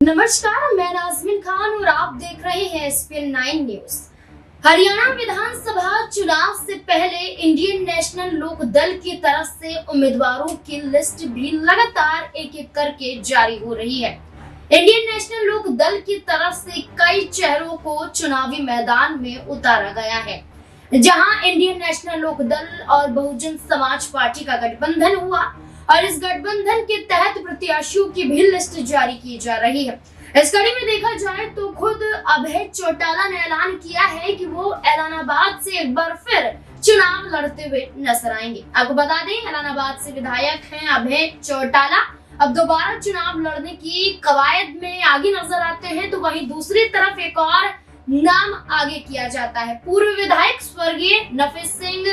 नमस्कार, मैं नाज़मीन खान और आप देख रहे हैं SPN 9 न्यूज। हरियाणा विधानसभा चुनाव से पहले इंडियन नेशनल लोक दल की तरफ से उम्मीदवारों की लिस्ट भी लगातार एक-एक करके जारी हो रही है। इंडियन नेशनल लोक दल की तरफ से कई चेहरों को चुनावी मैदान में उतारा गया है, जहां इंडियन नेशनल लोक दल और बहुजन समाज पार्टी का गठबंधन हुआ और इस गठबंधन के तहत प्रत्याशियों की भी लिस्ट जारी की जा रही है। इस कड़ी में देखा जाए तो खुद अभय चौटाला ने ऐलान किया है कि वो ऐलानाबाद से एक बार फिर चुनाव लड़ते हुए नजर आएंगे। आपको बता दें, ऐलानाबाद से विधायक हैं अभय चौटाला, अब दोबारा चुनाव लड़ने की कवायद में आगे नजर आते हैं। तो वहीं दूसरी तरफ एक और नाम आगे किया जाता है। पूर्व विधायक स्वर्गीय नफीस सिंह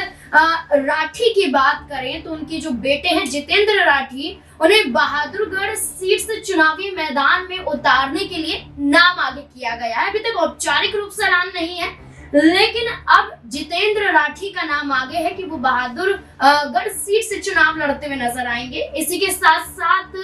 राठी की बात करें तो उनके जो बेटे हैं जितेंद्र राठी, उन्हें बहादुरगढ़ सीट से चुनावी मैदान में उतारने के लिए नाम आगे किया गया है। अभी तक औपचारिक रूप से ऐलान नहीं है, लेकिन अब जितेंद्र राठी का नाम आगे है कि वो बहादुरगढ़ सीट से चुनाव लड़ते हुए नजर आएंगे। इसी के साथ साथ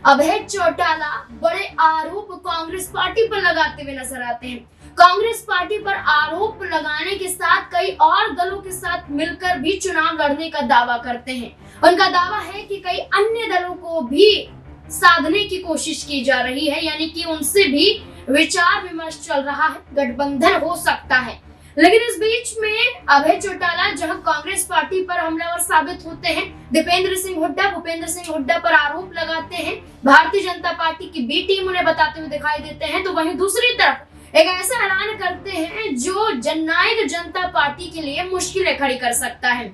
अभय चौटाला बड़े आरोप कांग्रेस पार्टी पर लगाते हुए नजर आते हैं। कांग्रेस पार्टी पर आरोप लगाने के साथ कई और दलों के साथ मिलकर भी चुनाव लड़ने का दावा करते हैं। उनका दावा है कि कई अन्य दलों को भी साधने की कोशिश की जा रही है, यानी कि उनसे भी विचार विमर्श चल रहा है, गठबंधन हो सकता है। लेकिन इस बीच में अभय चौटाला जहां कांग्रेस पार्टी पर हमलावर साबित होते हैं, भूपेंद्र सिंह हुड्डा पर आरोप लगाते हैं, भारतीय जनता पार्टी की बी टीम उन्हें बताते हुए दिखाई देते हैं, तो वहीं दूसरी तरफ एक ऐसा ऐलान करते हैं जो जननायक जनता पार्टी के लिए मुश्किलें खड़ी कर सकता है।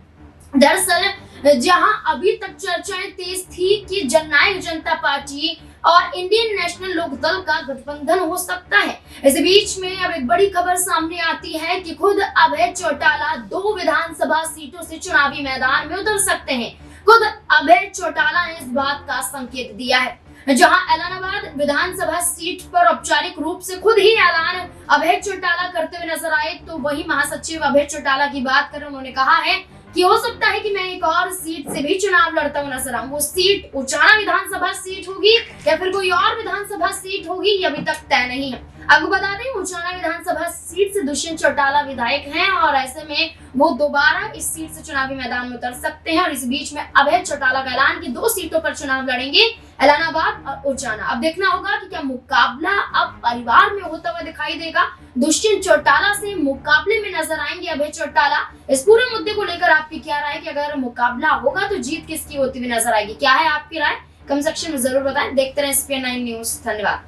दरअसल जहां अभी तक चर्चाएं तेज थी कि जननायक जनता पार्टी और इंडियन नेशनल लोक दल का गठबंधन हो सकता है, इस बीच में अब एक बड़ी खबर सामने आती है कि खुद अभय चौटाला 2 विधानसभा सीटों से चुनावी मैदान में उतर सकते हैं। खुद अभय चौटाला ने इस बात का संकेत दिया है। जहां ऐलानाबाद विधानसभा सीट पर औपचारिक रूप से खुद ही ऐलान अभय चौटाला करते हुए नजर आए, तो वही महासचिव अभय चौटाला की बात करें, उन्होंने कहा है कि हो सकता है कि मैं एक और सीट से भी चुनाव लड़ता हुआ नजर आऊं। वो सीट उचाना विधानसभा सीट होगी या फिर कोई और विधानसभा सीट होगी, ये अभी तक तय नहीं है। आपको बता दें, उचाना विधानसभा सीट से दुष्यंत चौटाला विधायक हैं और ऐसे में वो दोबारा इस सीट से चुनावी मैदान में उतर सकते हैं। और इस बीच में अभय चौटाला का ऐलान कि 2 सीटों पर चुनाव लड़ेंगे, ऐलानाबाद और उचाना। अब देखना होगा कि क्या मुकाबला अब परिवार में होता हुआ दिखाई देगा, दुष्यंत चौटाला से मुकाबले में नजर आएंगे अभय चौटाला। इस पूरे मुद्दे को लेकर आपकी क्या राय है कि अगर मुकाबला होगा तो जीत किसकी होती हुई नजर आएगी? क्या है आपकी राय? कमेंट सेक्शन में जरूर बताएं। देखते रहें SPN 9 न्यूज। धन्यवाद।